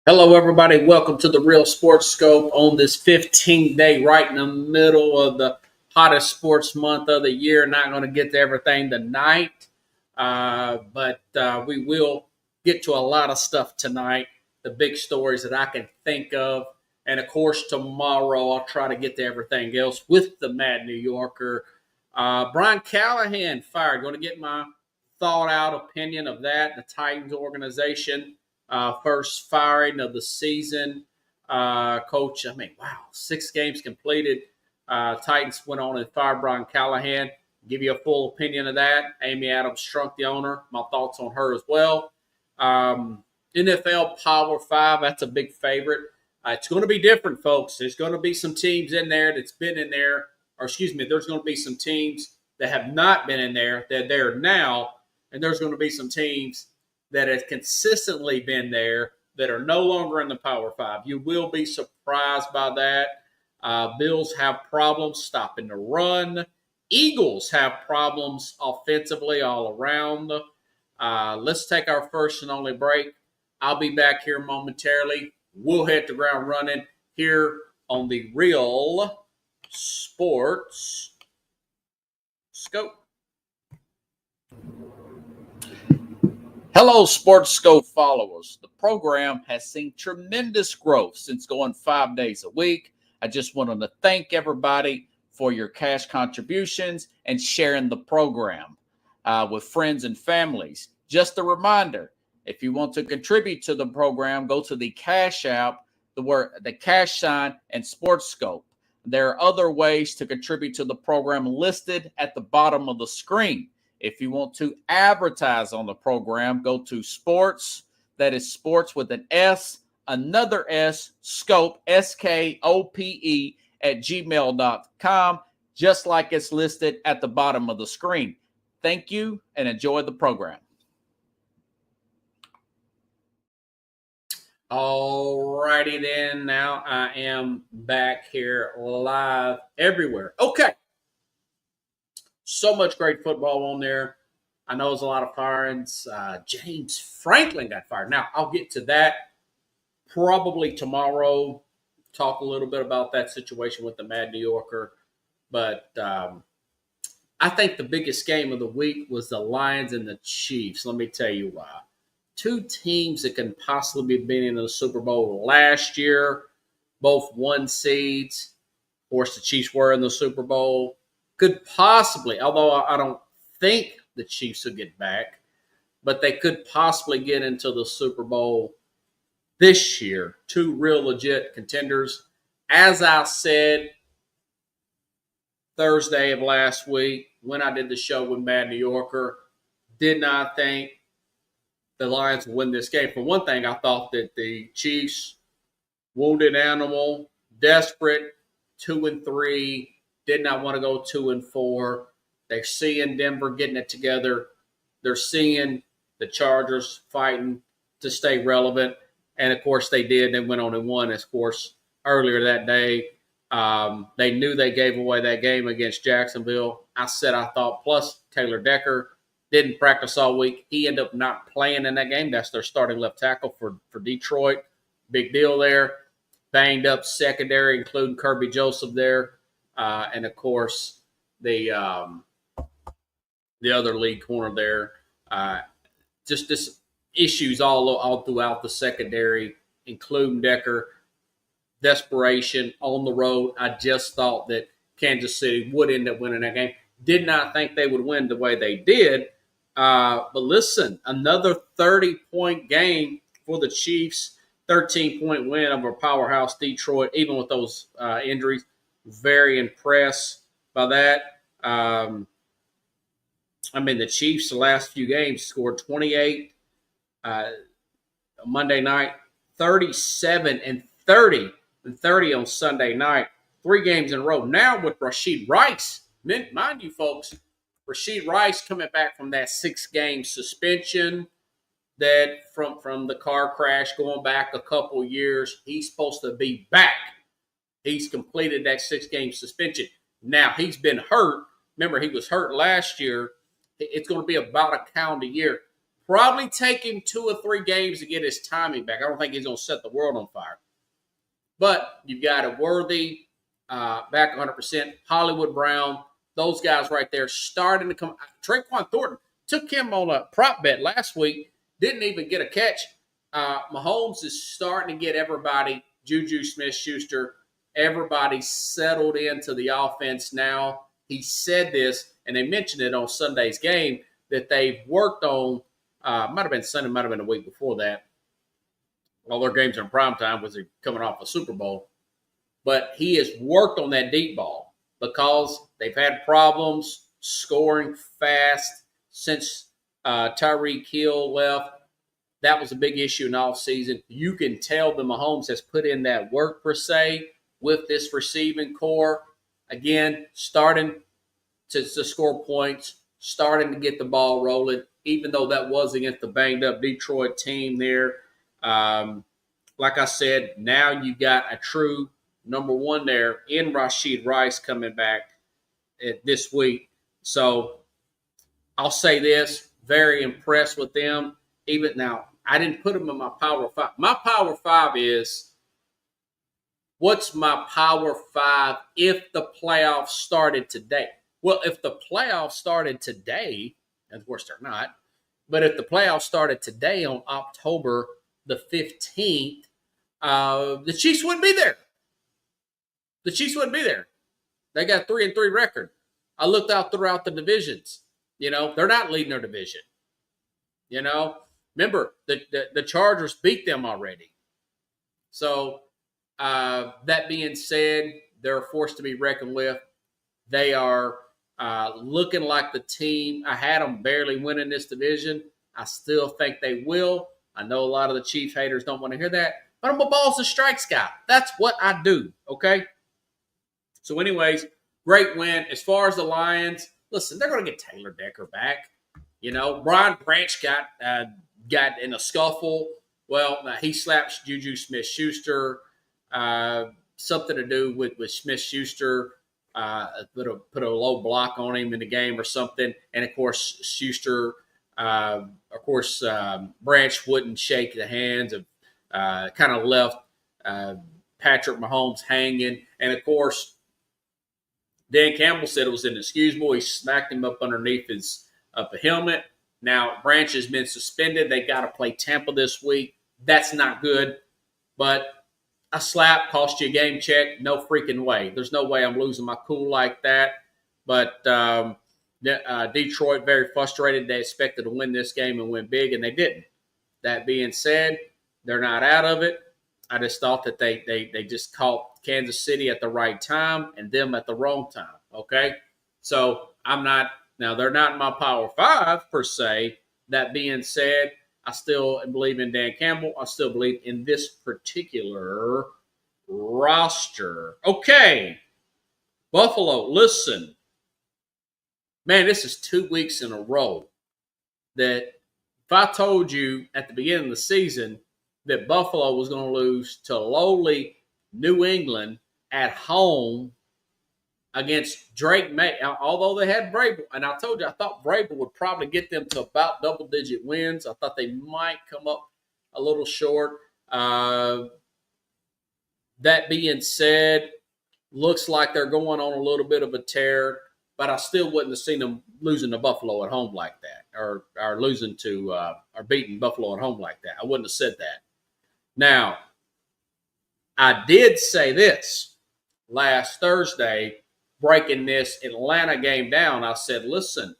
Hello, everybody. Welcome to the Real Sports Scope on this 15th day, right in the middle of the hottest sports month of the year. Not going to get to everything tonight, but we will get to a lot of stuff tonight, the big stories that I can think of. And, of course, tomorrow I'll try to get to everything else with the Mad New Yorker. Brian Callahan fired. Going to get my thought-out opinion of that, the Titans organization. First firing of the season. Coach, 6 games completed. Titans went on and fired Brian Callahan. Give you a full opinion of that. Amy Adams Strunk, the owner. My thoughts on her as well. NFL Power 5, that's a big favorite. It's going to be different, folks. There's going to be some teams in there that's been in there. There's going to be some teams that have not been in there. They're there now. And there's going to be some teams that have consistently been there that are no longer in the Power 5. You will be surprised by that. Bills have problems stopping the run. Eagles have problems offensively all around. Let's take our first and only break. I'll be back here momentarily. We'll hit the ground running here on the Real Sports Scope. Hello, Sports Scope followers. The program has seen tremendous growth since going 5 days a week. I just wanted to thank everybody for your cash contributions and sharing the program with friends and families. Just a reminder, if you want to contribute to the program, go to the Cash App, the cash sign, and Sports Scope. There are other ways to contribute to the program listed at the bottom of the screen. If you want to advertise on the program, go to sports, that is sports with an S, another S, scope, SKOPE, at gmail.com, just like it's listed at the bottom of the screen. Thank you and enjoy the program. All righty then. Now I am back here live everywhere. Okay. So much great football on there. I know there's a lot of firings. James Franklin got fired. Now, I'll get to that probably tomorrow. Talk a little bit about that situation with the Mad New Yorker. But I think the biggest game of the week was the Lions and the Chiefs. Let me tell you why. Two teams that can possibly be in the Super Bowl last year, both 1 seeds. Of course, the Chiefs were in the Super Bowl. Could possibly, although I don't think the Chiefs will get back, but they could possibly get into the Super Bowl this year. Two real legit contenders. As I said Thursday of last week when I did the show with Mad New Yorker, did not think the Lions would win this game. For one thing, I thought that the Chiefs, wounded animal, desperate, 2-3, did not want to go 2-4. They're seeing Denver getting it together. They're seeing the Chargers fighting to stay relevant. And, of course, they did. They went on and won, of course, earlier that day. They knew they gave away that game against Jacksonville. I thought, plus Taylor Decker didn't practice all week. He ended up not playing in that game. That's their starting left tackle for Detroit. Big deal there. Banged up secondary, including Kirby Joseph there. And, of course, the other lead corner there. Just this issues all throughout the secondary, including Decker. Desperation on the road. I just thought that Kansas City would end up winning that game. Did not think they would win the way they did. But listen, another 30-point game for the Chiefs. 13-point win over powerhouse Detroit, even with those injuries. Very impressed by that. The Chiefs, the last few games, scored 28 Monday night, 37 and 30 on Sunday night. 3 games in a row. Now with Rashee Rice, mind you, folks, Rashee Rice coming back from that 6-game suspension that from the car crash going back a couple years. He's supposed to be back. He's completed that 6-game suspension. Now, he's been hurt. Remember, he was hurt last year. It's going to be about a calendar year. Probably take him 2 or 3 games to get his timing back. I don't think he's going to set the world on fire. But you've got a Worthy back 100%, Hollywood Brown, those guys right there starting to come. Traquan Thornton took him on a prop bet last week, didn't even get a catch. Mahomes is starting to get everybody, Juju Smith-Schuster, everybody settled into the offense now. He said this, and they mentioned it on Sunday's game, that they've worked on, might have been Sunday, might have been a week before that. All their games are in prime time was coming off a Super Bowl. But he has worked on that deep ball because they've had problems scoring fast since Tyreek Hill left. That was a big issue in all season. You can tell that Mahomes has put in that work, per se, with this receiving core. Again, starting to score points, starting to get the ball rolling, even though that was against the banged-up Detroit team there. Like I said, now you got a true number one there in Rashid Rice coming back this week. So I'll say this, very impressed with them. Even now, I didn't put them in my Power 5. My Power 5 is, what's my Power 5 if the playoffs started today? Well, if the playoffs started today, of course they're not, but if the playoffs started today on October the 15th, the Chiefs wouldn't be there. The Chiefs wouldn't be there. They got 3-3 record. I looked out throughout the divisions. You know, they're not leading their division. You know, remember, the Chargers beat them already. So, that being said, they're a force to be reckoned with. They are looking like the team. I had them barely winning this division. I still think they will. I know a lot of the Chiefs haters don't want to hear that, but I'm a balls and strikes guy. That's what I do, okay? So anyways, great win. As far as the Lions, listen, they're going to get Taylor Decker back. You know, Brian Branch got in a scuffle. Well, he slapped Juju Smith-Schuster. Something to do with Smith-Schuster. Put a low block on him in the game or something. And, of course, Schuster, Branch wouldn't shake the hands of, kind of left Patrick Mahomes hanging. And, of course, Dan Campbell said it was inexcusable. He smacked him up underneath his helmet. Now, Branch has been suspended. They got to play Tampa this week. That's not good. But a slap cost you a game check. No freaking way. There's no way I'm losing my cool like that. But Detroit, very frustrated. They expected to win this game and win big, and they didn't. That being said, they're not out of it. I just thought that they just caught Kansas City at the right time and them at the wrong time, okay? So I'm not – now, they're not in my Power 5 per se. That being said, I still believe in Dan Campbell. I still believe in this particular roster. Okay, Buffalo, listen. Man, this is 2 weeks in a row that if I told you at the beginning of the season that Buffalo was going to lose to lowly New England at home against Drake May, although they had Vrabel, and I told you I thought Vrabel would probably get them to about double-digit wins. I thought they might come up a little short. That being said, looks like they're going on a little bit of a tear, but I still wouldn't have seen them losing to Buffalo at home like that, or losing to or beating Buffalo at home like that. I wouldn't have said that. Now, I did say this last Thursday, breaking this Atlanta game down. I said, listen,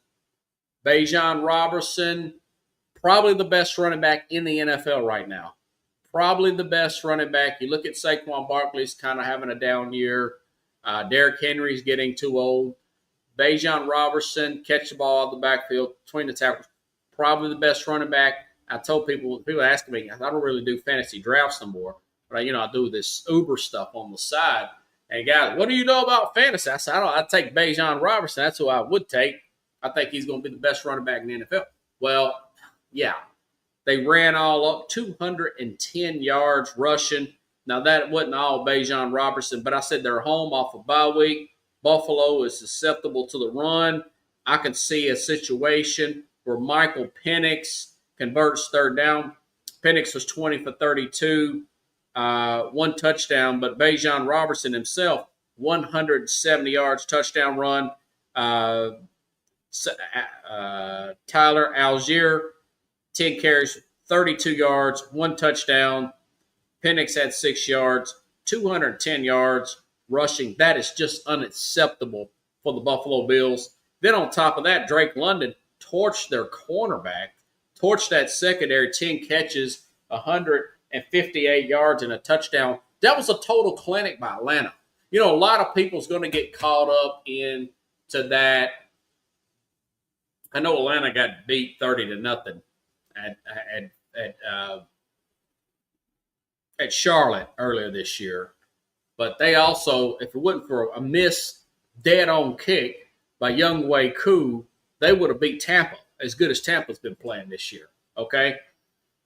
Bijan Robinson, probably the best running back in the NFL right now. Probably the best running back. You look at Saquon Barkley's kind of having a down year. Derrick Henry's getting too old. Bijan Robinson, catch the ball out of the backfield between the tackles. Probably the best running back. I told people asking me, I don't really do fantasy drafts no more, but I do this Uber stuff on the side. And guys, what do you know about fantasy? I said, I take Bijan Robinson. That's who I would take. I think he's going to be the best running back in the NFL. Well, yeah. They ran all up 210 yards rushing. Now, that wasn't all Bijan Robinson, but I said they're home off a bye week. Buffalo is susceptible to the run. I can see a situation where Michael Penix converts third down. Penix was 20 for 32, one touchdown, but Bijan Robertson himself, 170 yards, touchdown run. Tyler Algier, 10 carries, 32 yards, one touchdown. Penix had 6 yards, 210 yards rushing. That is just unacceptable for the Buffalo Bills. Then on top of that, Drake London torched their cornerback, torched that secondary, 10 catches, 158 yards, and a touchdown. That was a total clinic by Atlanta. You know, a lot of people's going to get caught up into that. I know Atlanta got beat 30-0 at Charlotte earlier this year. But they also, if it wasn't for a missed dead-on kick by Younghoe Koo, they would have beat Tampa, as good as Tampa's been playing this year. Okay?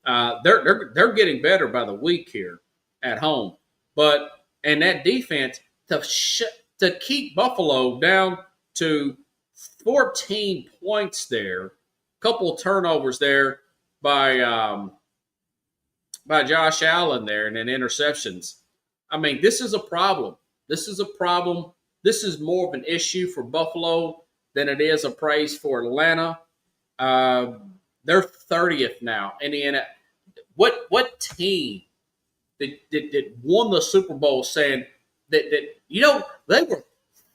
They're getting better by the week here at home. And that defense, to keep Buffalo down to 14 points there, a couple of turnovers there by Josh Allen there and then interceptions. I mean, this is a problem. This is a problem. This is more of an issue for Buffalo than it is a praise for Atlanta. They're 30th now. And what team that won the Super Bowl saying that they were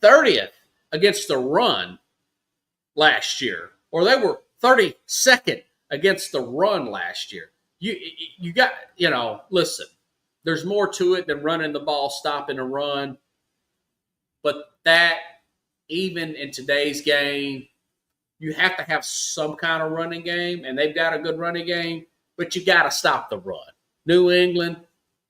30th against the run last year, or they were 32nd against the run last year. You got, listen, there's more to it than running the ball, stopping the run. But that, even in today's game, you have to have some kind of running game, and they've got a good running game, but you got to stop the run. New England,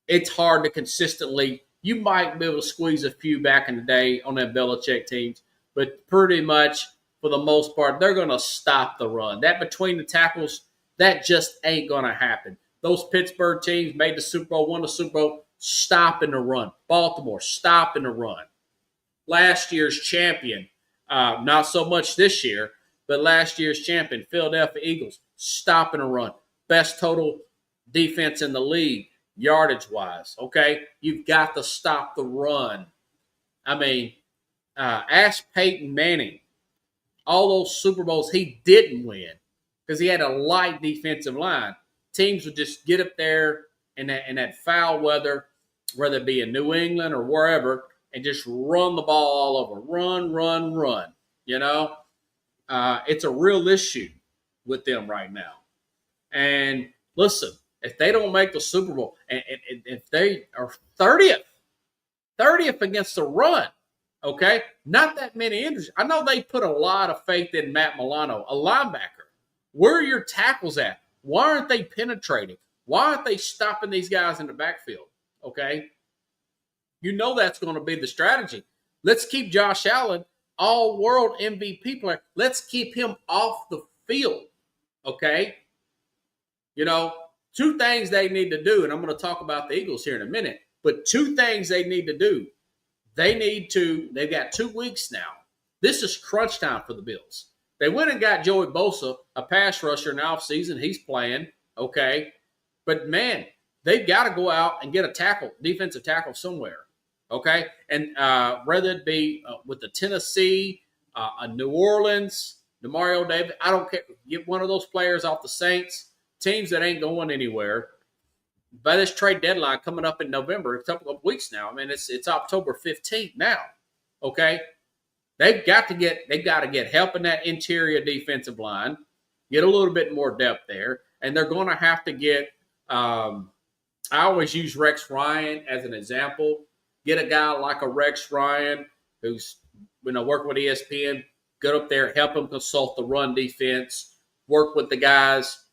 it's hard to consistently. You might be able to squeeze a few back in the day on them Belichick teams, but pretty much for the most part, they're going to stop the run. That between the tackles, that just ain't going to happen. Those Pittsburgh teams made the Super Bowl, won the Super Bowl, stopping the run. Baltimore, stopping the run. Last year's champion, not so much this year, but last year's champion, Philadelphia Eagles, stopping the run. Best total defense in the league, yardage-wise, okay? You've got to stop the run. I mean, ask Peyton Manning. All those Super Bowls he didn't win because he had a light defensive line. Teams would just get up there in that foul weather, whether it be in New England or wherever, and just run the ball all over. Run. It's a real issue with them right now. And listen, if they don't make the Super Bowl, and if they are 30th against the run, okay, not that many injuries. I know they put a lot of faith in Matt Milano, a linebacker. Where are your tackles at? Why aren't they penetrating? Why aren't they stopping these guys in the backfield? Okay, you know that's going to be the strategy. Let's keep Josh Allen, all-world MVP player. Let's keep him off the field. Okay, two things they need to do, and I'm going to talk about the Eagles here in a minute. But two things they need to do. They've got 2 weeks now. This is crunch time for the Bills. They went and got Joey Bosa, a pass rusher in the offseason. He's playing, okay. But, man, they've got to go out and get a tackle, defensive tackle somewhere, okay. And whether it be with the Tennessee, New Orleans, Demario Davis, I don't care. Get one of those players off the Saints, teams that ain't going anywhere. By this trade deadline coming up in November, a couple of weeks now. I mean, it's October 15th now. Okay, they've got to get help in that interior defensive line, get a little bit more depth there, and they're going to have to get. I always use Rex Ryan as an example. Get a guy like a Rex Ryan who's working with ESPN. Get up there, help him consult the run defense, work with the guys.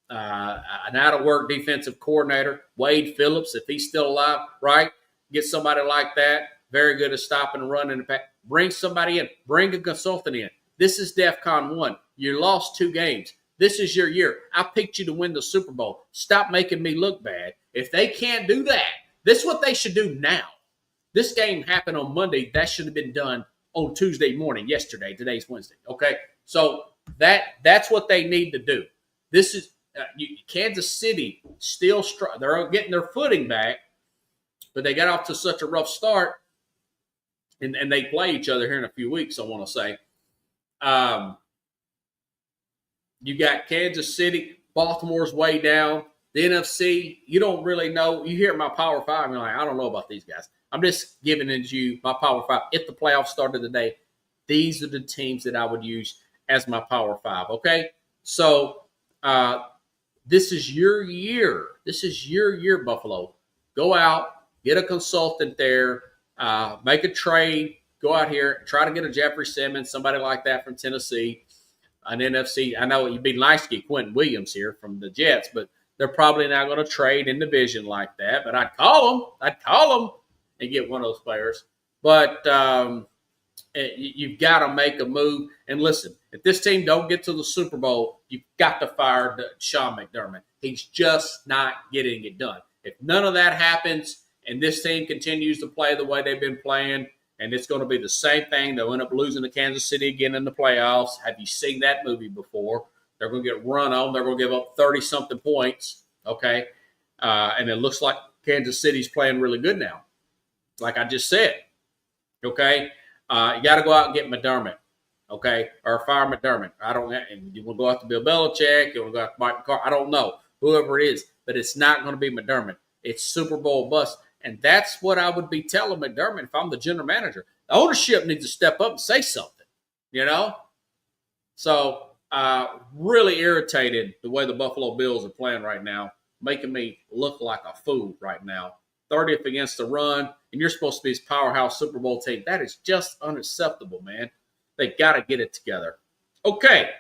An out-of-work defensive coordinator, Wade Phillips, if he's still alive, right? Get somebody like that, very good at stopping and running the pack. Bring somebody in. Bring a consultant in. This is DEFCON 1. You lost 2 games. This is your year. I picked you to win the Super Bowl. Stop making me look bad. If they can't do that, this is what they should do now. This game happened on Monday. That should have been done on Tuesday morning, yesterday. Today's Wednesday, okay? So that's what they need to do. Kansas City still they're getting their footing back, but they got off to such a rough start, and they play each other here in a few weeks, I want to say. You got Kansas City, Baltimore's way down. The NFC, you don't really know. You hear my Power Five, and you're like, I don't know about these guys. I'm just giving it to you my Power Five. If the playoffs started today, these are the teams that I would use as my Power Five. Okay, so this is your year. This is your year, Buffalo. Go out, get a consultant there, make a trade. Go out here, try to get a Jeffrey Simmons, somebody like that from Tennessee, an NFC. I know it'd be nice to get Quentin Williams here from the Jets, but they're probably not going to trade in division like that. But I'd call them. And get one of those players. But you've got to make a move. And listen, if this team don't get to the Super Bowl, you've got to fire Sean McDermott. He's just not getting it done. If none of that happens and this team continues to play the way they've been playing, and it's going to be the same thing, they'll end up losing to Kansas City again in the playoffs. Have you seen that movie before? They're going to get run on. They're going to give up 30-something points, okay? And it looks like Kansas City's playing really good now, like I just said, okay? You got to go out and get McDermott, okay, or fire McDermott. And you want to go out to Bill Belichick, you want to go out to Mike McCarthy, I don't know, whoever it is, but it's not going to be McDermott. It's Super Bowl bust, and that's what I would be telling McDermott if I'm the general manager. The ownership needs to step up and say something, you know? So really irritated the way the Buffalo Bills are playing right now, making me look like a fool right now. 30th against the run, and you're supposed to be this powerhouse Super Bowl team. That is just unacceptable, man. They got to get it together. Okay.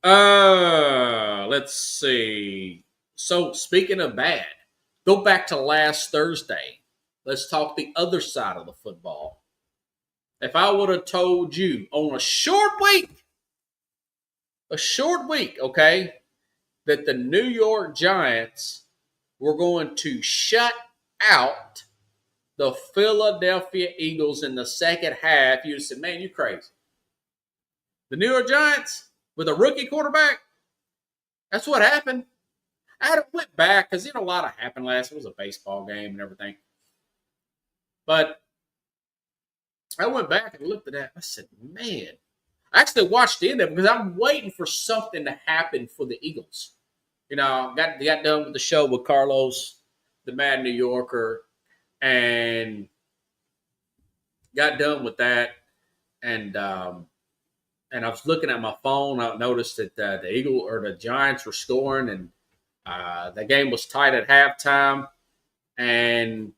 Let's see. So, speaking of bad, go back to last Thursday. Let's talk the other side of the football. If I would have told you on a short week, okay, that the New York Giants were going to shut out the Philadelphia Eagles in the second half, you'd say, man, you crazy. The New York Giants with a rookie quarterback, that's what happened. I went back because, a lot happened last. It was a baseball game and everything. But I went back and looked at that. I said, man. I actually watched the end of it because I'm waiting for something to happen for the Eagles. Got done with the show with Carlos, the Mad New Yorker, and got done with that. And I was looking at my phone. I noticed that the Giants were scoring, and the game was tight at halftime, and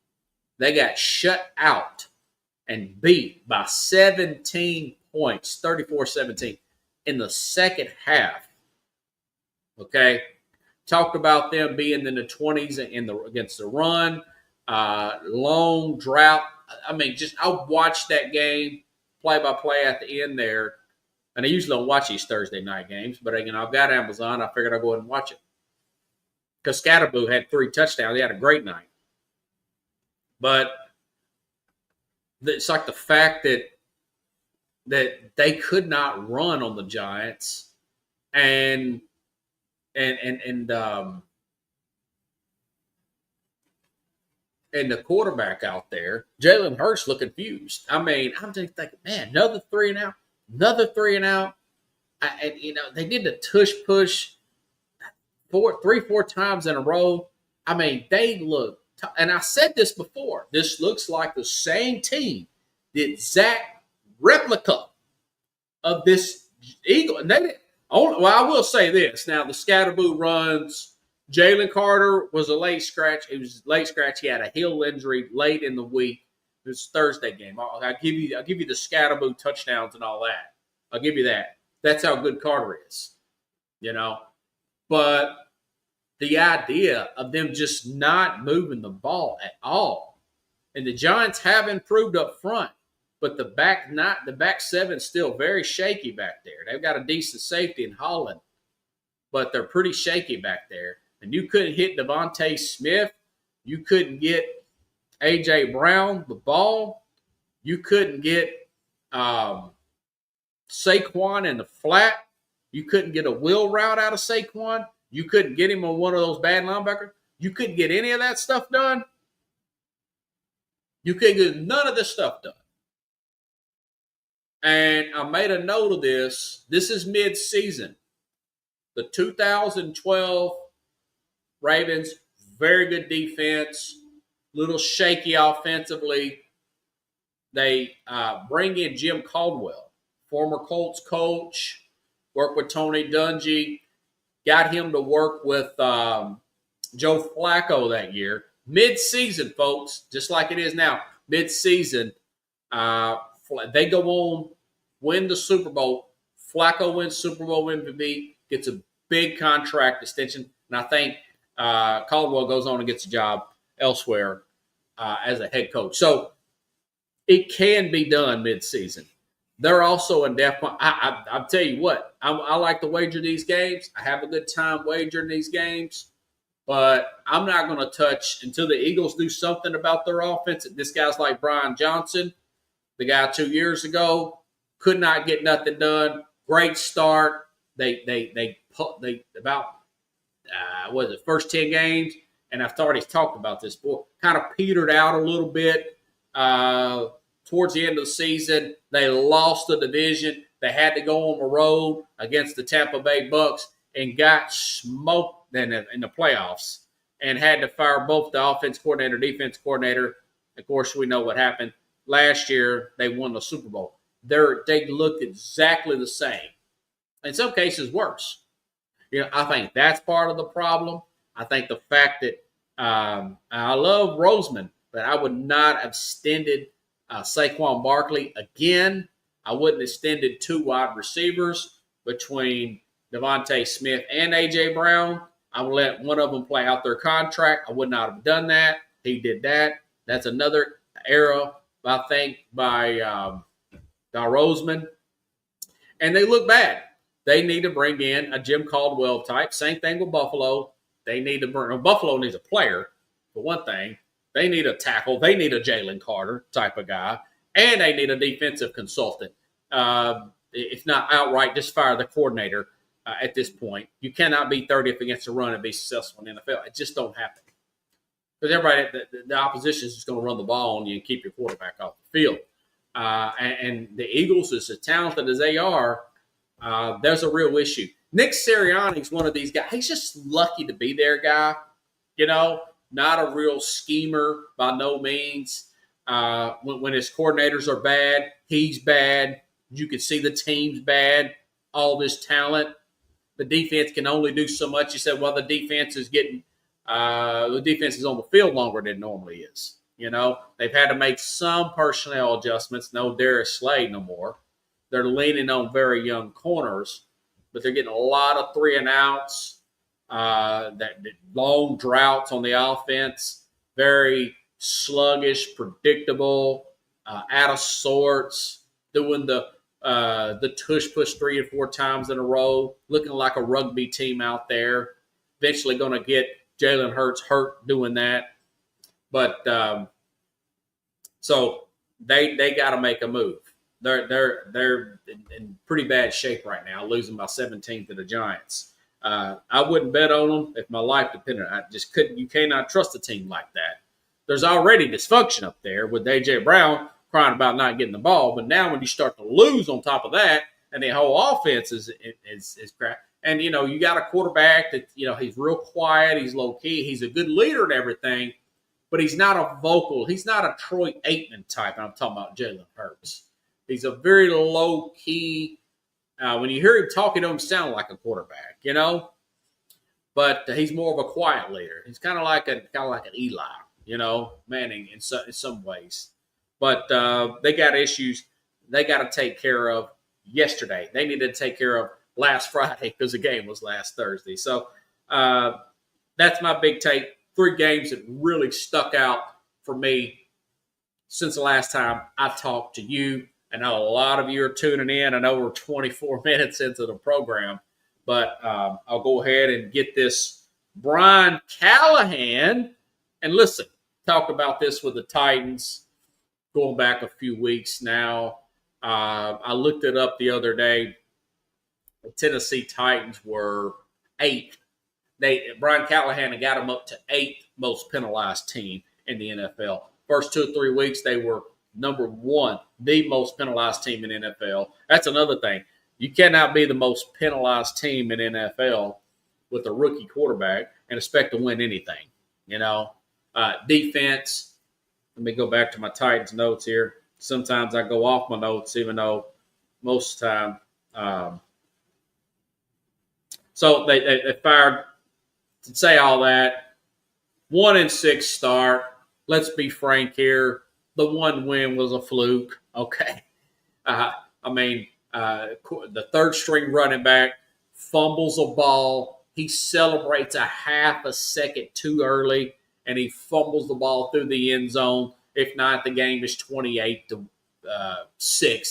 they got shut out and beat by 17 points, 34-17, in the second half. Okay? Talked about them being in the 20s against the run, long drought. I watched that game play-by-play at the end there, and I usually don't watch these Thursday night games, but I've got Amazon. I figured I'd go ahead and watch it because Scatterboo had 3 touchdowns. He had a great night. But it's like the fact that they could not run on the Giants, and the quarterback out there, Jalen Hurts, looked confused. I'm just thinking, man, another 3 and out. They did the tush push 3-4 times in a row. They look. And I said this before. This looks like the same team, the exact replica of this Eagle. And they didn't. Well, I will say this. Now, the Scatterboo runs. Jalen Carter was a late scratch. He was late scratch. He had a heel injury late in the week. It was Thursday game. I'll give you the Scatterboo touchdowns and all that. I'll give you that. That's how good Carter is. But the idea of them just not moving the ball at all. And the Giants have improved up front, but the back seven is still very shaky back there. They've got a decent safety in Holland, but they're pretty shaky back there. And you couldn't hit Devontae Smith. You couldn't get A.J. Brown the ball. You couldn't get Saquon in the flat. You couldn't get a wheel route out of Saquon. You couldn't get him on one of those bad linebackers. You couldn't get any of that stuff done. You couldn't get none of this stuff done. And I made a note of this. This is mid-season. The 2012 Ravens, very good defense, little shaky offensively. They bring in Jim Caldwell, former Colts coach, worked with Tony Dungy, got him to work with Joe Flacco that year. Mid-season, folks, just like it is now, mid-season, they go on, win the Super Bowl. Flacco wins Super Bowl MVP, gets a big contract extension, and I think Caldwell goes on and gets a job elsewhere as a head coach. So it can be done mid-season. They're also in depth. I'll tell you what, I like to wager these games. I have a good time wagering these games, but I'm not going to touch until the Eagles do something about their offense. This guy's like Brian Johnson, the guy 2 years ago, could not get nothing done. Great start. They about was it first 10 games, and I've already talked about this before, kind of petered out a little bit. Towards the end of the season, they lost the division. They had to go on the road against the Tampa Bay Bucks and got smoked in the playoffs and had to fire both the offense coordinator, defense coordinator. Of course, we know what happened. Last year, they won the Super Bowl. They looked exactly the same. In some cases, worse. I think that's part of the problem. I think the fact that I love Roseman, but I would not have extended Saquon Barkley again. I wouldn't have extended two wide receivers between Devontae Smith and A.J. Brown. I would let one of them play out their contract. I would not have done that. He did that. That's another error, I think, by Roseman. And they look bad. They need to bring in a Jim Caldwell type. Same thing with Buffalo. They need to bring. Buffalo needs a player, for one thing. They need a tackle. They need a Jalen Carter type of guy. And they need a defensive consultant. If not outright, just fire the coordinator at this point. You cannot be 30th against the run and be successful in the NFL. It just don't happen. Because everybody, the opposition is just going to run the ball on you and keep your quarterback off the field. And the Eagles, as talented as they are, there's a real issue. Nick Sirianni is one of these guys. He's just lucky to be there, guy. Not a real schemer by no means. When his coordinators are bad, he's bad. You can see the team's bad. All this talent. The defense can only do so much. You said, well, the defense is on the field longer than it normally is. They've had to make some personnel adjustments. No Darius Slade no more. They're leaning on very young corners, but they're getting a lot of 3-and-outs, that long droughts on the offense, very sluggish, predictable, out of sorts, doing the tush push 3 or 4 times in a row, looking like a rugby team out there. Eventually going to get Jalen Hurts hurt doing that. But so they got to make a move. They're in pretty bad shape right now, losing by 17 to the Giants. I wouldn't bet on them if my life depended. I just couldn't. You cannot trust a team like that. There's already dysfunction up there with A.J. Brown crying about not getting the ball, but now when you start to lose on top of that, and the whole offense is crap. And you got a quarterback that he's real quiet, he's low key, he's a good leader and everything, but he's not a vocal. He's not a Troy Aikman type. And I'm talking about Jalen Hurts. He's a very low key. When you hear him talk, he don't sound like a quarterback, But he's more of a quiet leader. He's kind of like an Eli, Manning in some ways. But they got issues they got to take care of yesterday. They needed to take care of last Friday because the game was last Thursday. So that's my big take. 3 games that really stuck out for me since the last time I talked to you. I know a lot of you are tuning in. I know we're 24 minutes into the program, but I'll go ahead and get this Brian Callahan. And listen, talked about this with the Titans going back a few weeks now. I looked it up the other day. the Tennessee Titans were 8th. Brian Callahan had got them up to 8th most penalized team in the NFL. First 2 or 3 weeks, they were number 1, the most penalized team in NFL. That's another thing. You cannot be the most penalized team in NFL with a rookie quarterback and expect to win anything. Defense. Let me go back to my Titans notes here. Sometimes I go off my notes, even though most of the time. So they fired. To say all that, 1-6 start. Let's be frank here. The one win was a fluke. Okay. The third string running back fumbles a ball. He celebrates a half a second too early, and he fumbles the ball through the end zone. If not, the game is 28-6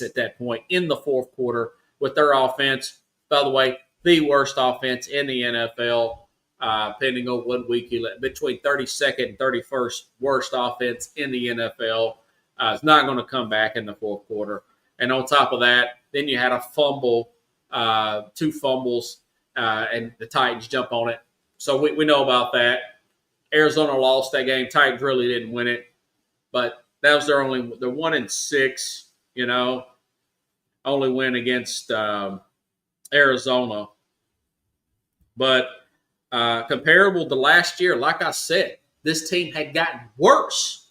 at that point in the fourth quarter with their offense. By the way, the worst offense in the NFL. Depending on what week you let, between 32nd and 31st worst offense in the NFL. It's not going to come back in the fourth quarter. And on top of that, then you had a fumble, 2 fumbles, and the Titans jump on it. So we know about that. Arizona lost that game. Titans really didn't win it. But that was they're 1-6, only win against Arizona. But comparable to last year, like I said, this team had gotten worse.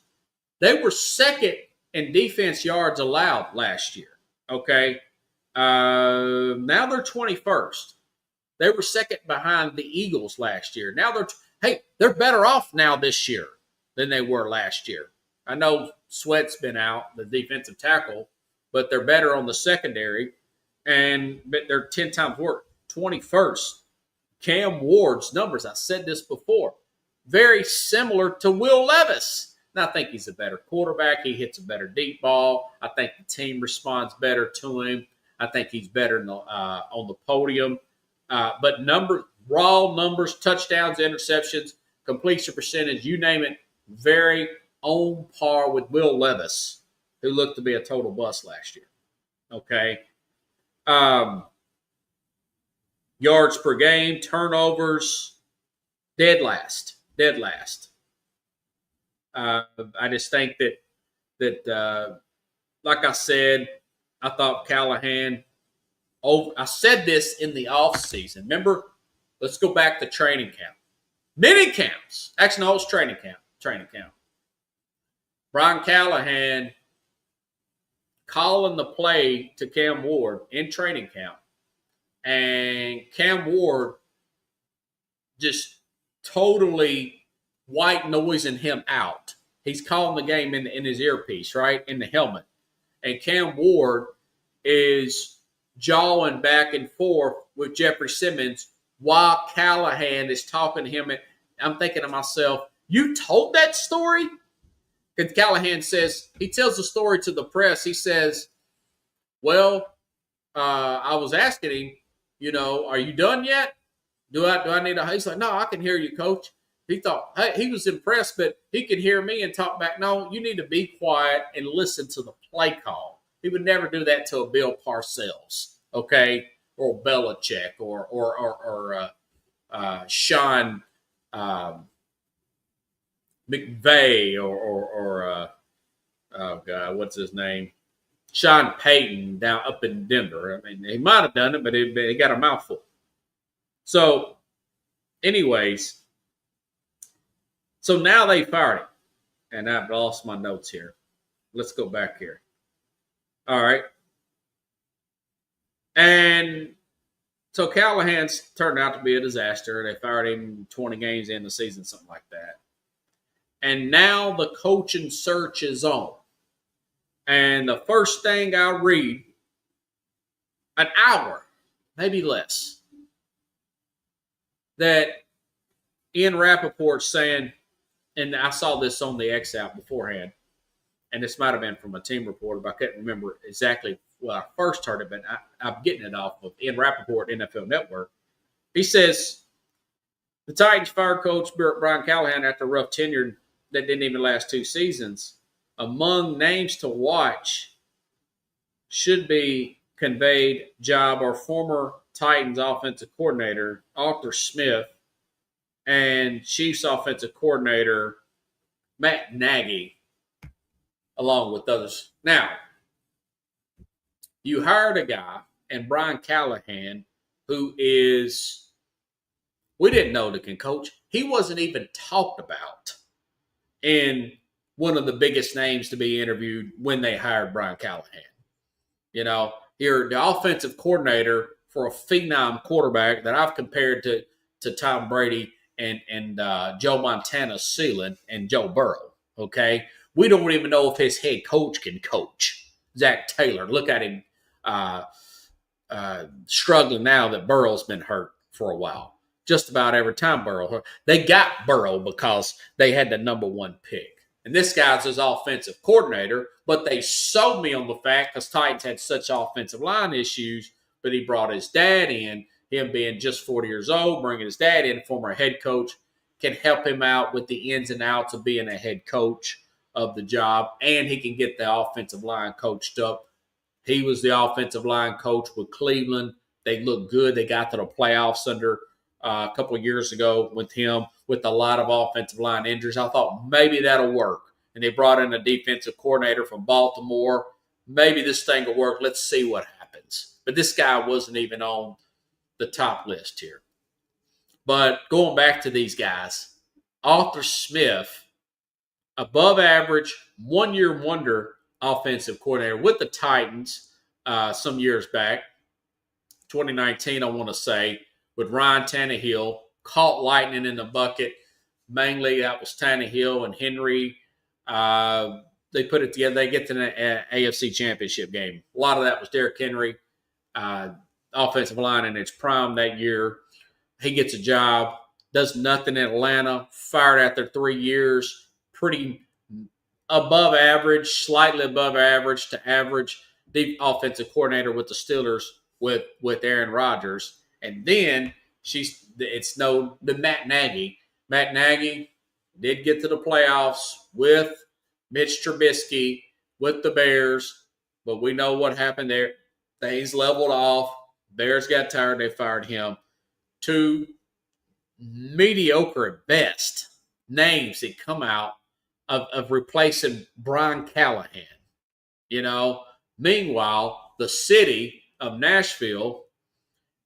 They were second in defense yards allowed last year. Okay. Now they're 21st. They were second behind the Eagles last year. Now they're better off now this year than they were last year. I know Sweat's been out, the defensive tackle, but they're better on the secondary, but they're 10 times worse. 21st. Cam Ward's numbers, I said this before, very similar to Will Levis. And I think he's a better quarterback. He hits a better deep ball. I think the team responds better to him. I think he's better on the podium. But raw numbers, touchdowns, interceptions, completion percentage, you name it, very on par with Will Levis, who looked to be a total bust last year. Okay. Yards per game, turnovers, dead last. I just think that like I said, I thought Callahan. I said this in the offseason. Remember, let's go back to training camp. Mini camps. Actually, no, it was training camp. Brian Callahan calling the play to Cam Ward in training camp. And Cam Ward just totally white noising him out. He's calling the game in his earpiece, right, in the helmet. And Cam Ward is jawing back and forth with Jeffrey Simmons while Callahan is talking to him. And I'm thinking to myself, you told that story? Because Callahan he tells the story to the press. He says, well, I was asking him, are you done yet? Do I need he's like, no, I can hear you, coach. He thought, hey, he was impressed, but he could hear me and talk back. No, you need to be quiet and listen to the play call. He would never do that to a Bill Parcells, okay, or Belichick or Sean McVay or oh God, what's his name? Sean Payton down up in Denver. I mean, he might have done it, but he got a mouthful. So, anyways, so now they fired him. And I've lost my notes here. Let's go back here. All right. And so Callahan's turned out to be a disaster. They fired him 20 games in the season, something like that. And now the coaching search is on. And the first thing I read, an hour, maybe less, that Ian Rappaport's saying, and I saw this on the X app beforehand, and this might have been from a team reporter, but I couldn't remember exactly when I first heard it, but I'm getting it off of Ian Rappaport, NFL Network. He says, the Titans fired coach Brian Callahan after a rough tenure that didn't even last 2 seasons. Among names to watch should be conveyed job or former Titans offensive coordinator, Arthur Smith, and Chiefs offensive coordinator, Matt Nagy, along with others. Now, you hired a guy, and Brian Callahan, who is, we didn't know that can coach. He wasn't even talked about in one of the biggest names to be interviewed when they hired Brian Callahan. You know, you're the offensive coordinator for a phenom quarterback that I've compared to Tom Brady and Joe Montana's ceiling and Joe Burrow. Okay, we don't even know if his head coach can coach. Zach Taylor, look at him struggling now that Burrow's been hurt for a while. Just about every time Burrow, they got Burrow because they had the number one pick. And this guy's his offensive coordinator, but they sold me on the fact because Titans had such offensive line issues, but he brought his dad in, him being just 40 years old, bringing his dad in, former head coach, can help him out with the ins and outs of being a head coach of the job, and he can get the offensive line coached up. He was the offensive line coach with Cleveland. They looked good. They got to the playoffs under a couple of years ago with him with a lot of offensive line injuries. I thought maybe that'll work. And they brought in a defensive coordinator from Baltimore. Maybe this thing will work. Let's see what happens. But this guy wasn't even on the top list here. But going back to these guys, Arthur Smith, above average, one-year wonder offensive coordinator with the Titans some years back. 2019, I want to say, with Ryan Tannehill, caught lightning in the bucket. Mainly that was Tannehill and Henry. They put it together. They get to the AFC Championship game. A lot of that was Derrick Henry, offensive line in its prime that year. He gets a job, does nothing in Atlanta, fired after 3 years, pretty above average, slightly above average to average, the offensive coordinator with the Steelers with Aaron Rodgers. And then the Matt Nagy. Matt Nagy did get to the playoffs with Mitch Trubisky, with the Bears, but we know what happened there. Things leveled off. Bears got tired. They fired him. Two mediocre at best names that come out of replacing Brian Callahan. You know, meanwhile, the city of Nashville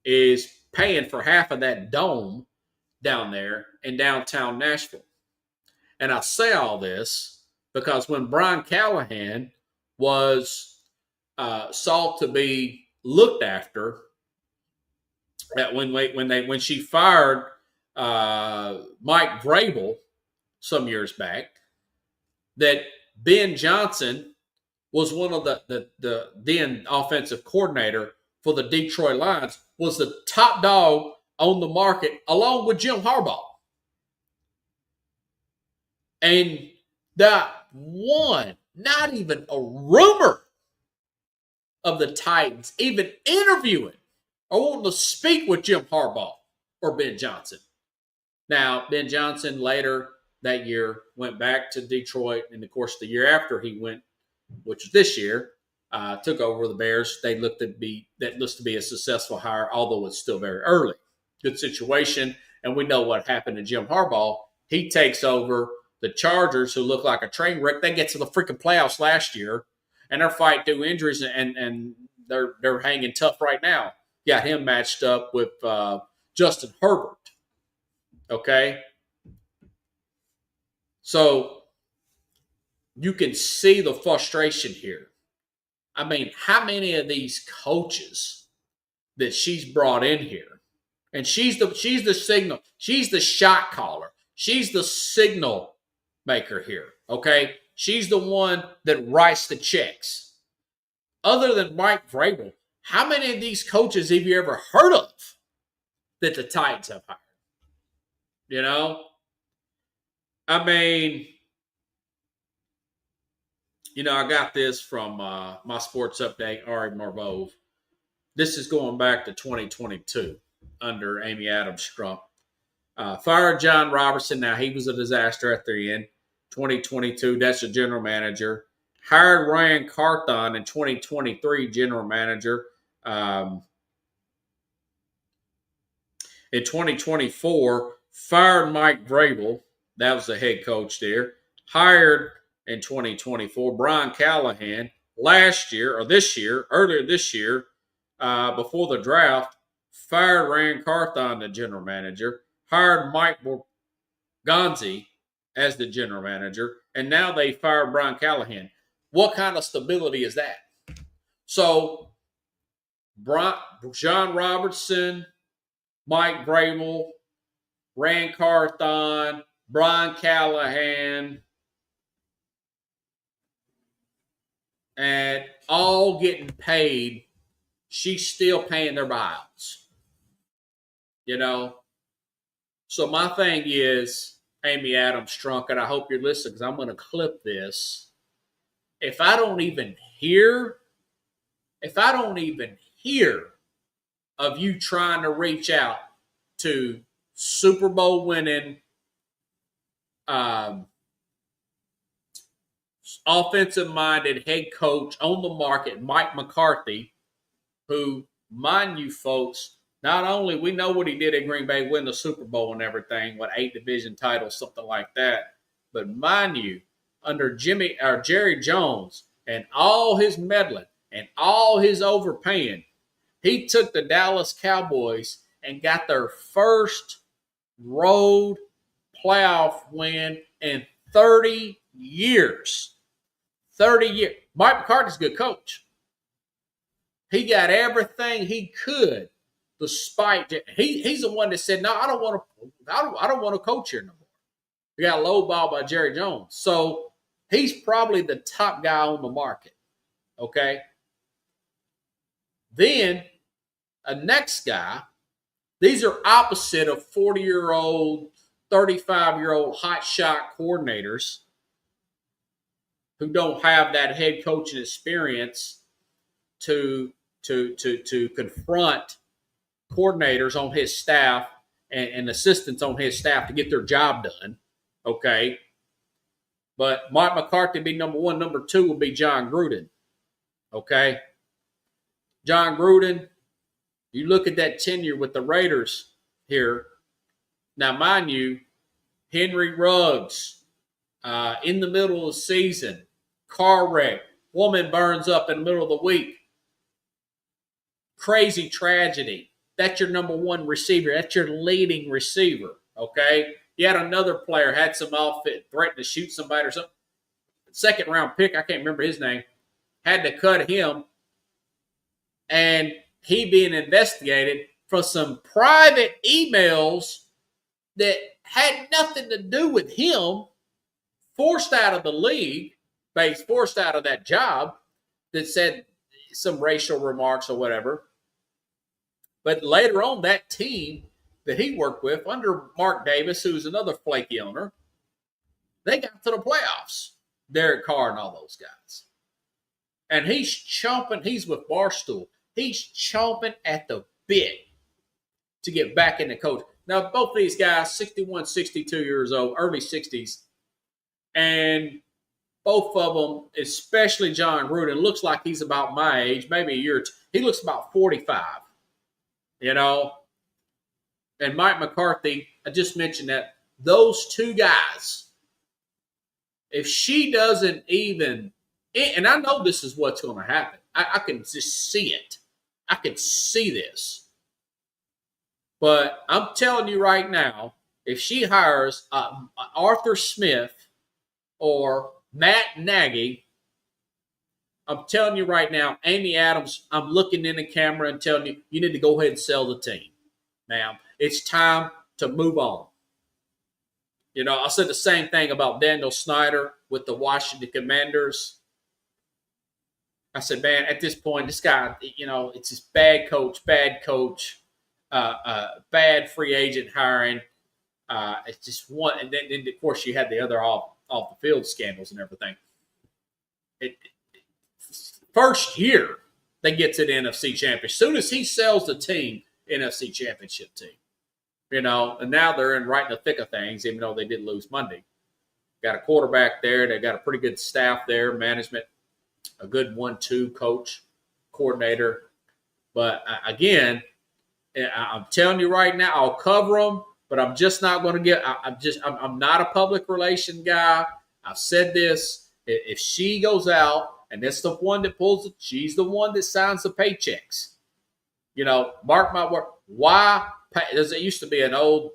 is paying for half of that dome down there in downtown Nashville. And I say all this because when Brian Callahan was sought to be looked after, when she fired Mike Vrabel some years back, that Ben Johnson was one of the then offensive coordinator for the Detroit Lions, was the top dog on the market along with Jim Harbaugh. And not one, not even a rumor of the Titans even interviewing or wanting to speak with Jim Harbaugh or Ben Johnson. Now, Ben Johnson later that year went back to Detroit, and of course the year after he went, which was this year, took over the Bears. That looks to be a successful hire, although it's still very early. Good situation, and we know what happened to Jim Harbaugh. He takes over the Chargers, who look like a train wreck. They get to the freaking playoffs last year, and they're fighting through injuries, and they're hanging tough right now. Got him matched up with Justin Herbert. Okay? So you can see the frustration here. I mean, how many of these coaches that she's brought in here, and she's the signal, she's the shot caller, she's the signal maker here, okay? She's the one that writes the checks. Other than Mike Vrabel, how many of these coaches have you ever heard of that the Titans have hired? You know? I mean, you know, I got this from my sports update, Ari Marvov. This is going back to 2022 under Amy Adams Strump. Fired John Robertson. Now, he was a disaster at the end. 2022, that's the general manager. Hired Ryan Carthon in 2023, general manager. In 2024, fired Mike Vrabel. That was the head coach there. Hired in 2024 Brian Callahan. Last year, or this year, earlier this year, before the draft, fired Rand Carthon, the general manager, hired Mike Gonzi as the general manager, and now they fired Brian Callahan. What kind of stability is that? So, John Robertson, Mike Vrabel, Rand Carthon, Brian Callahan, and all getting paid. She's still paying their buyouts. You know? So my thing is, Amy Adams Strunk, and I hope you're listening because I'm going to clip this. If I don't even hear of you trying to reach out to Super Bowl winning offensive minded head coach on the market, Mike McCarthy, who, mind you, folks, not only we know what he did at Green Bay, win the Super Bowl and everything, 8 division titles, something like that. But mind you, under Jerry Jones and all his meddling and all his overpaying, he took the Dallas Cowboys and got their first road playoff win in 30 years. 30 years. Mike McCarthy's a good coach. He got everything he could, despite he's the one that said, "No, I don't want to coach here no more." We got lowballed by Jerry Jones, so he's probably the top guy on the market. Okay. Then a next guy. These are opposite of 40-year-old, 35-year-old hotshot coordinators who don't have that head coaching experience to confront coordinators on his staff and assistants on his staff to get their job done. Okay. But Mike McCarthy be number one. Number two will be John Gruden. Okay. John Gruden, you look at that tenure with the Raiders here. Now, mind you, Henry Ruggs, in the middle of the season, car wreck, woman burns up in the middle of the week. Crazy tragedy. That's your number one receiver. That's your leading receiver, okay? You had another player, had some outfit, threatened to shoot somebody or something. Second round pick, I can't remember his name, had to cut him. And he being investigated for some private emails that had nothing to do with him, forced out of the league, forced out of that job, that said some racial remarks or whatever. But later on, that team that he worked with under Mark Davis, who's another flaky owner, they got to the playoffs. Derek Carr and all those guys. And he's chomping, he's with Barstool. He's chomping at the bit to get back into coach. Now, both these guys, 61, 62 years old, early 60s, and both of them, especially John Gruden, looks like he's about my age, maybe a year or two. He looks about 45, you know. And Mike McCarthy, I just mentioned that. Those two guys, if she doesn't even, and I know this is what's going to happen. I can just see it. I can see this. But I'm telling you right now, if she hires Arthur Smith or Matt Nagy, I'm telling you right now, Amy Adams, I'm looking in the camera and telling you, you need to go ahead and sell the team, ma'am. It's time to move on. You know, I said the same thing about Daniel Snyder with the Washington Commanders. I said, man, at this point, this guy, you know, it's just bad coach, bad free agent hiring. It's just one. And then, of course, you had the other off the field scandals and everything. First year, they get to the NFC Championship. As soon as he sells the team, NFC Championship team. You know, and now they're right in the thick of things, even though they did lose Monday. Got a quarterback there. They got a pretty good staff there, management, a good 1-2 coach, coordinator. But again, I'm telling you right now, I'll cover them, but I'm just not going to get. I'm not a public relation guy. I've said this. If she goes out and that's the one that pulls it, she's the one that signs the paychecks. Mark my word. Why? There used to be an old,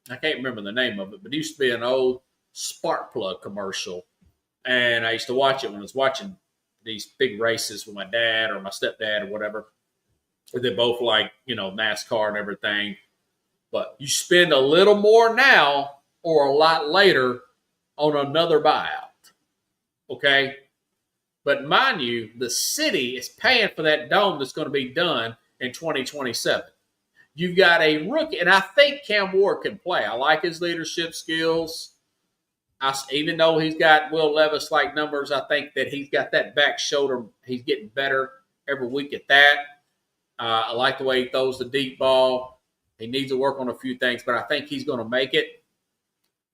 I can't remember the name of it, but it used to be an old spark plug commercial. And I used to watch it when I was watching these big races with my dad or my stepdad or whatever. They both like, NASCAR and everything. But you spend a little more now or a lot later on another buyout. Okay? But mind you, the city is paying for that dome that's going to be done in 2027. You've got a rookie, and I think Cam Ward can play. I like his leadership skills. Even though he's got Will Levis-like numbers, I think that he's got that back shoulder. He's getting better every week at that. I like the way he throws the deep ball. He needs to work on a few things, but I think he's going to make it.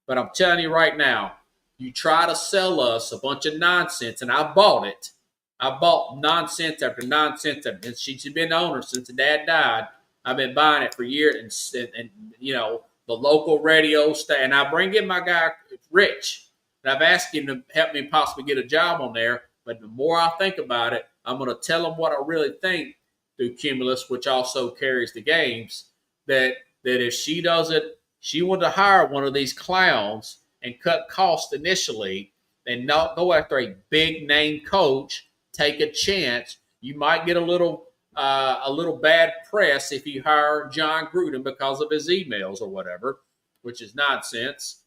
But I'm telling you right now, you try to sell us a bunch of nonsense, and I bought it. I bought nonsense after nonsense. And she's been the owner since the dad died. I've been buying it for years, and the local radio station. And I bring in my guy, Rich, and I've asked him to help me possibly get a job on there. But the more I think about it, I'm going to tell him what I really think through Cumulus, which also carries the games, that if she doesn't, she wanted to hire one of these clowns and cut costs initially and not go after a big name coach, take a chance. You might get a little bad press if you hire John Gruden because of his emails or whatever, which is nonsense.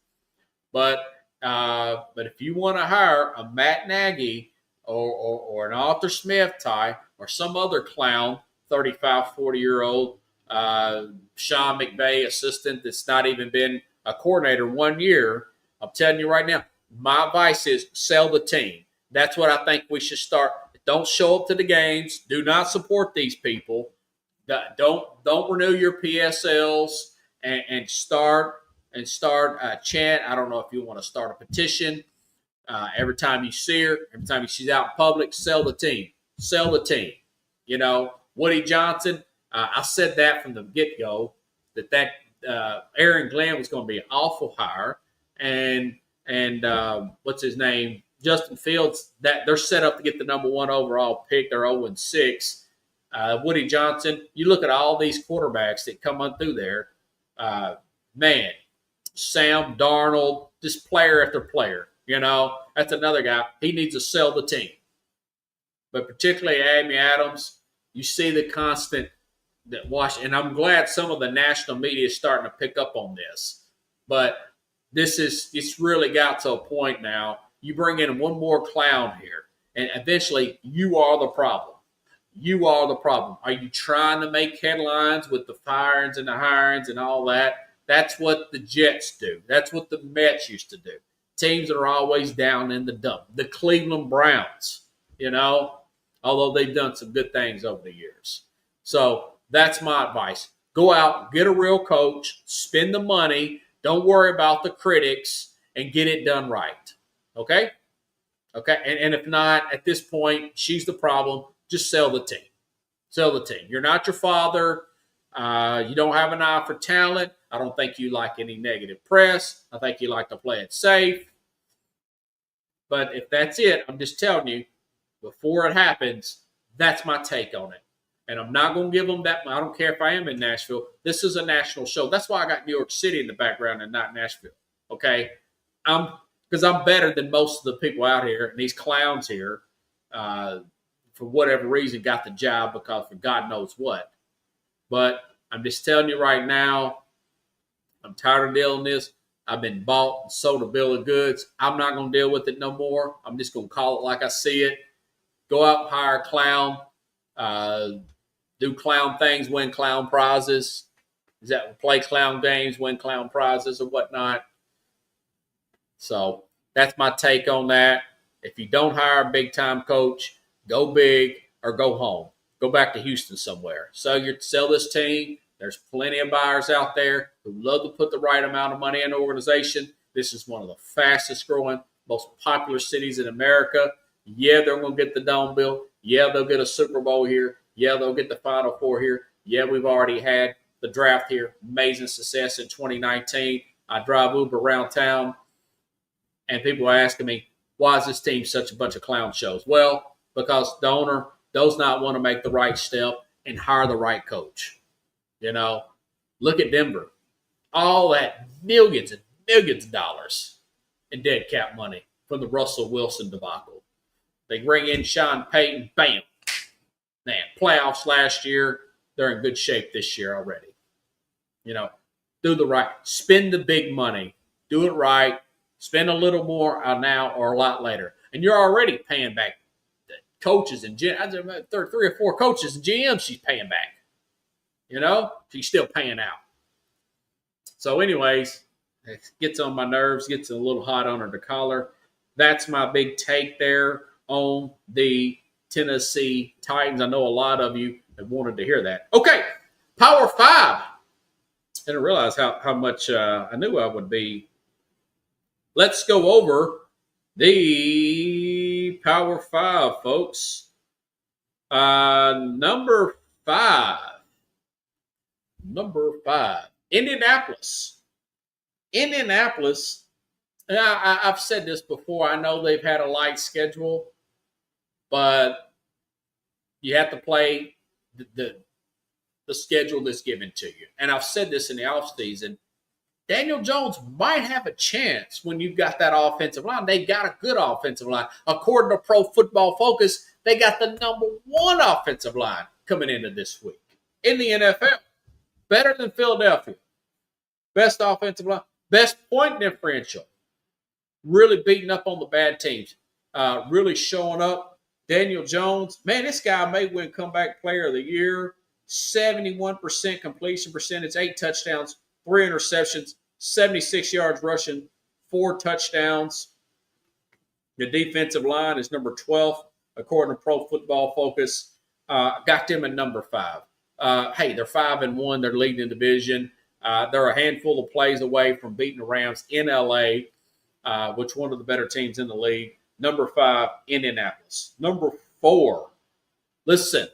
But if you want to hire a Matt Nagy or an Arthur Smith type or some other clown, 35, 40-year-old Sean McVay assistant that's not even been a coordinator 1 year, I'm telling you right now, my advice is sell the team. That's what I think we should start. Don't show up to the games. Do not support these people. Don't renew your PSLs and start a chant. I don't know if you want to start a petition. Every time you see her, every time she's out in public, sell the team. Sell the team. Woody Johnson, I said that from the get-go, that Aaron Glenn was going to be an awful hire. And what's his name? Justin Fields, that they're set up to get the number 1 overall pick. They're 0-6. Woody Johnson, you look at all these quarterbacks that come on through there. Man, Sam Darnold, just player after player. That's another guy. He needs to sell the team. But particularly Amy Adams, you see the constant that wash. And I'm glad some of the national media is starting to pick up on this. But it's really got to a point now. You bring in one more clown here, and eventually you are the problem. You are the problem. Are you trying to make headlines with the firings and the hirings and all that? That's what the Jets do. That's what the Mets used to do. Teams that are always down in the dump. The Cleveland Browns, although they've done some good things over the years. So that's my advice. Go out, get a real coach, spend the money, don't worry about the critics, and get it done right. Okay? And if not, at this point, she's the problem. Just sell the team. Sell the team. You're not your father. You don't have an eye for talent. I don't think you like any negative press. I think you like to play it safe. But if that's it, I'm just telling you, before it happens, that's my take on it. And I'm not going to give them that. I don't care if I am in Nashville. This is a national show. That's why I got New York City in the background and not Nashville. Okay? Because I'm better than most of the people out here. And these clowns here, for whatever reason, got the job because for God knows what. But I'm just telling you right now, I'm tired of dealing with this. I've been bought and sold a bill of goods. I'm not going to deal with it no more. I'm just going to call it like I see it. Go out and hire a clown. Do clown things, win clown prizes. Is that play clown games, win clown prizes or whatnot? So that's my take on that. If you don't hire a big-time coach, go big or go home. Go back to Houston somewhere. Sell this team. There's plenty of buyers out there who love to put the right amount of money in the organization. This is one of the fastest growing, most popular cities in America. Yeah, they're going to get the dome built. Yeah, they'll get a Super Bowl here. Yeah, they'll get the Final Four here. Yeah, we've already had the draft here. Amazing success in 2019. I drive Uber around town, and people are asking me, why is this team such a bunch of clown shows? Well, because the owner does not want to make the right step and hire the right coach. Look at Denver. All that millions and millions of dollars in dead cap money from the Russell Wilson debacle. They bring in Sean Payton, bam. Man, playoffs last year, they're in good shape this year already. Do the right, spend the big money, do it right, spend a little more now or a lot later. And you're already paying back the coaches and three or four coaches and GMs she's paying back. She's still paying out. So anyways, it gets on my nerves, gets a little hot under the collar. That's my big take there on the Tennessee Titans. I know a lot of you have wanted to hear that. Okay, Power 5. I didn't realize how much I knew I would be. Let's go over the Power 5, folks. Number 5. Indianapolis. I've said this before. I know they've had a light schedule, but you have to play the schedule that's given to you. And I've said this in the offseason. Daniel Jones might have a chance when you've got that offensive line. They got a good offensive line. According to Pro Football Focus, they got the number 1 offensive line coming into this week in the NFL. Better than Philadelphia. Best offensive line. Best point differential. Really beating up on the bad teams. Really showing up. Daniel Jones. Man, this guy may win Comeback Player of the Year. 71% completion percentage. 8 touchdowns. 3 interceptions. 76 yards rushing. 4 touchdowns. The defensive line is number 12, according to Pro Football Focus. Got them at number 5. Hey, they're 5-1. They're leading the division. They're a handful of plays away from beating the Rams in LA, which one of the better teams in the league. Number 5, Indianapolis. Number 4, listen,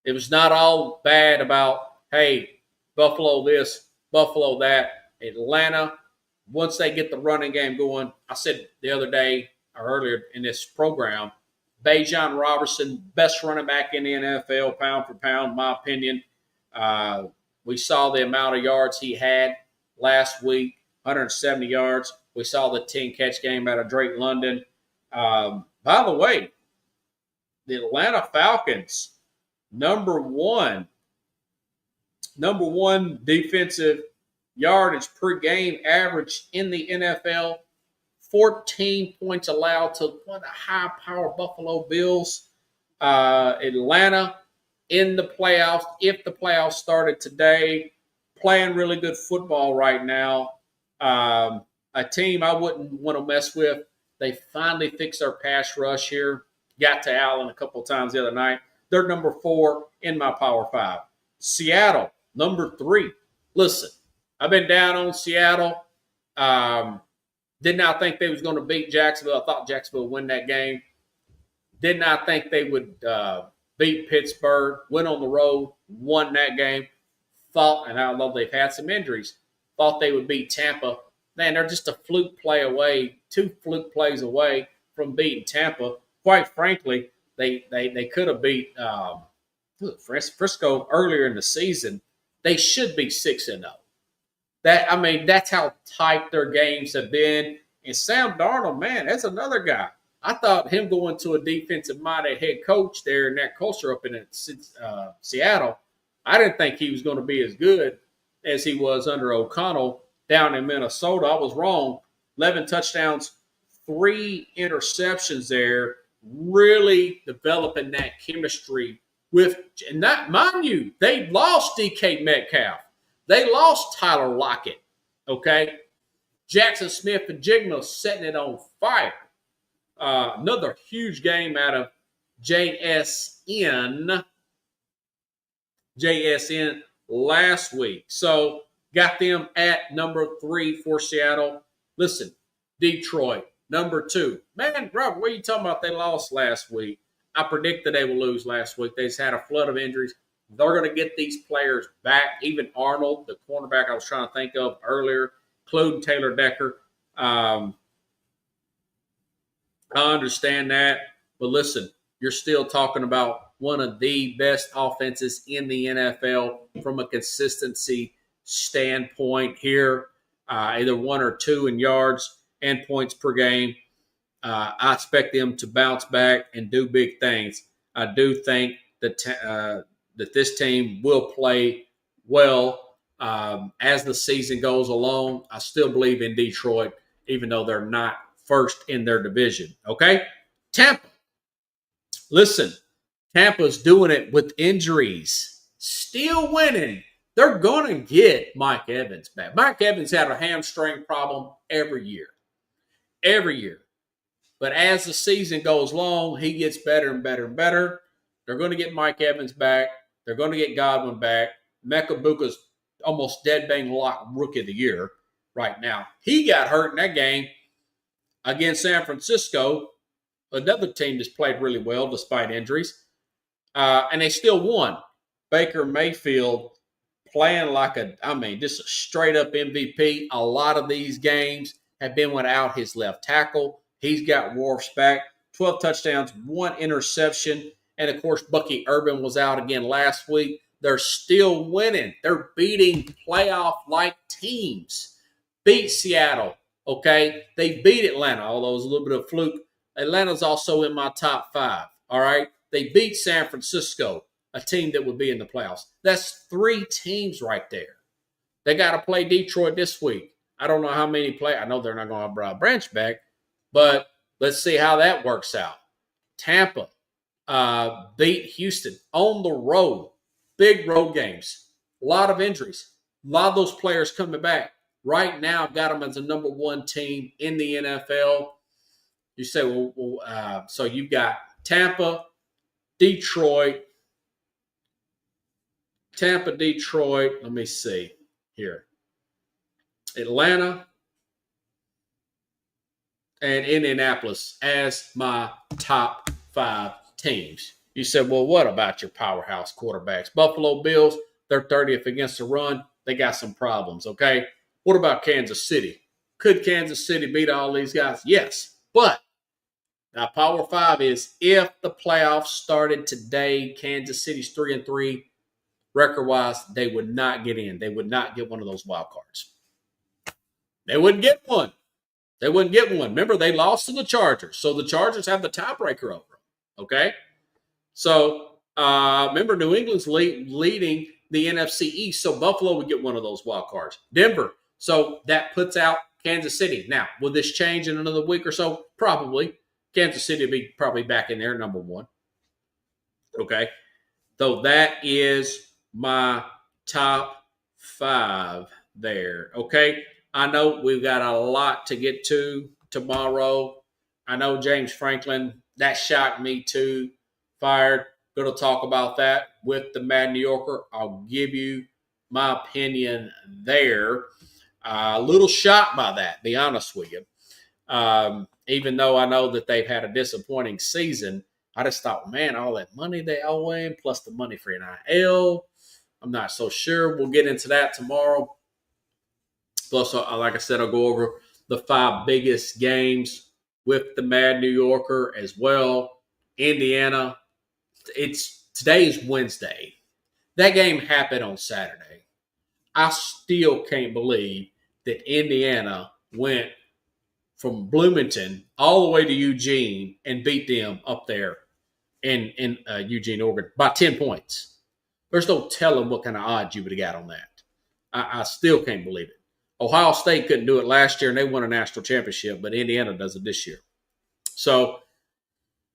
it was not all bad about, hey, Buffalo this, Buffalo that. Atlanta, once they get the running game going, I said the other day or earlier in this program, Bijan Robinson, best running back in the NFL, pound for pound, in my opinion. We saw the amount of yards he had last week, 170 yards. We saw the 10-catch game out of Drake London. By the way, the Atlanta Falcons, number one defensive yardage per game average in the NFL. 14 points allowed to one of the high-power Buffalo Bills. Atlanta in the playoffs, if the playoffs started today, playing really good football right now. A team I wouldn't want to mess with. They finally fixed their pass rush here. Got to Allen a couple of times the other night. They're number 4 in my Power 5. Seattle, number 3. Listen, I've been down on Seattle. Did not think they was going to beat Jacksonville. I thought Jacksonville would win that game. Did not think they would beat Pittsburgh. Went on the road, won that game. Thought, and I know they've had some injuries, thought they would beat Tampa. Man, they're just a fluke play away, 2 fluke plays away from beating Tampa. Quite frankly, they could have beat Frisco earlier in the season. They should be 6-0. That's how tight their games have been. And Sam Darnold, man, that's another guy. I thought him going to a defensive-minded head coach there in that culture up in Seattle, I didn't think he was going to be as good as he was under O'Connell down in Minnesota. I was wrong. 11 touchdowns, 3 interceptions there, really developing that chemistry with – and that, mind you, they lost DK Metcalf. They lost Tyler Lockett, okay? Jackson Smith and Jigma setting it on fire. Another huge game out of JSN last week. So got them at number 3 for Seattle. Listen, Detroit, number 2. Man, Robert, what are you talking about? They lost last week. I predicted they would lose last week. They just had a flood of injuries. They're going to get these players back. Even Arnold, the cornerback I was trying to think of earlier, including Taylor Decker. I understand that. But listen, you're still talking about one of the best offenses in the NFL from a consistency standpoint here, either 1 or 2 in yards and points per game. I expect them to bounce back and do big things. I do think that that this team will play well as the season goes along. I still believe in Detroit, even though they're not first in their division. Okay, Tampa. Listen, Tampa's doing it with injuries, still winning. They're going to get Mike Evans back. Mike Evans had a hamstring problem every year. Every year. But as the season goes along, he gets better and better and better. They're going to get Mike Evans back. They're going to get Godwin back. Mekabuka's almost dead bang lock rookie of the year right now. He got hurt in that game against San Francisco, another team that's played really well despite injuries. And they still won. Baker Mayfield playing like just a straight up MVP. A lot of these games have been without his left tackle. He's got Wirfs back. 12 touchdowns, 1 interception. And, of course, Bucky Urban was out again last week. They're still winning. They're beating playoff-like teams. Beat Seattle, okay? They beat Atlanta, although it was a little bit of fluke. Atlanta's also in my top 5, all right? They beat San Francisco, a team that would be in the playoffs. That's 3 teams right there. They got to play Detroit this week. I don't know how many play. I know they're not going to have Broad Branch back, but let's see how that works out. Tampa beat Houston on the road. Big road games. A lot of injuries. A lot of those players coming back. Right now, I've got them as the number 1 team in the NFL. You say, so you've got Tampa, Detroit. Let me see here. Atlanta and Indianapolis as my top 5 teams. You said, well, what about your powerhouse quarterbacks? Buffalo Bills, they're 30th against the run. They got some problems, okay? What about Kansas City? Could Kansas City beat all these guys? Yes. But now Power 5 is if the playoffs started today, Kansas City's 3-3, record-wise, they would not get in. They would not get one of those wild cards. They wouldn't get one. Remember, they lost to the Chargers. So the Chargers have the tiebreaker over them. Okay? So, remember, New England's leading the NFC East, so Buffalo would get one of those wild cards. Denver. So that puts out Kansas City. Now, will this change in another week or so? Probably. Kansas City will be probably back in there, number 1. Okay? So that is my top 5 there. Okay? I know we've got a lot to get to tomorrow. I know James Franklin, that shocked me too. Fired. Going to talk about that with the Mad New Yorker. I'll give you my opinion there. A little shocked by that, be honest with you. Even though I know that they've had a disappointing season, I just thought, man, all that money they owe him, plus the money for NIL, I'm not so sure. We'll get into that tomorrow. Plus, like I said, I'll go over the 5 biggest games with the Mad New Yorker as well. Indiana, today is Wednesday. That game happened on Saturday. I still can't believe that Indiana went from Bloomington all the way to Eugene and beat them up there in Eugene, Oregon by 10 points. There's no telling what kind of odds you would have got on that. I still can't believe it. Ohio State couldn't do it last year, and they won a national championship, but Indiana does it this year. So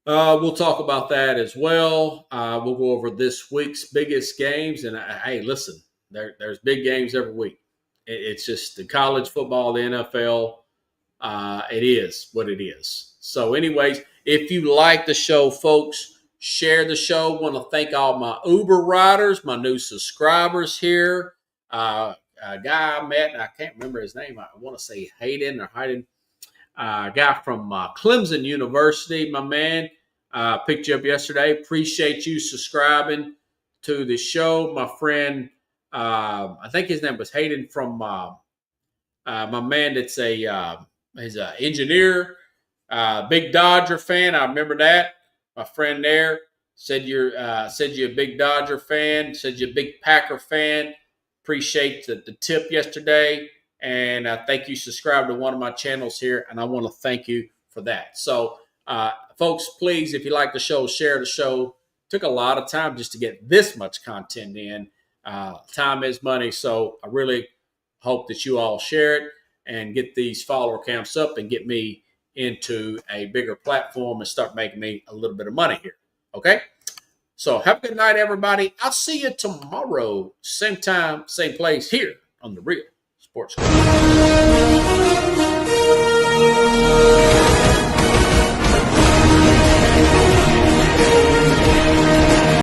we'll talk about that as well. We'll go over this week's biggest games. And, hey, listen, there's big games every week. It's just the college football, the NFL. It is what it is. So anyways, if you like the show, folks, share the show. Want to thank all my Uber riders, my new subscribers here. A guy I met, I can't remember his name. I want to say Hayden. A guy from Clemson University, my man. Picked you up yesterday. Appreciate you subscribing to the show. My friend, I think his name was Hayden from my man. That's he's an engineer, big Dodger fan. I remember that. My friend there said you're a big Dodger fan. Said you're a big Packer fan. Appreciate the tip yesterday, and I think you subscribed to one of my channels here, and I want to thank you for that. So, folks, please, if you like the show, share the show. Took a lot of time just to get this much content in. Time is money, so I really hope that you all share it and get these follower counts up and get me into a bigger platform and start making me a little bit of money here. Okay? So have a good night, everybody. I'll see you tomorrow. Same time, same place here on The Real Sports Coach.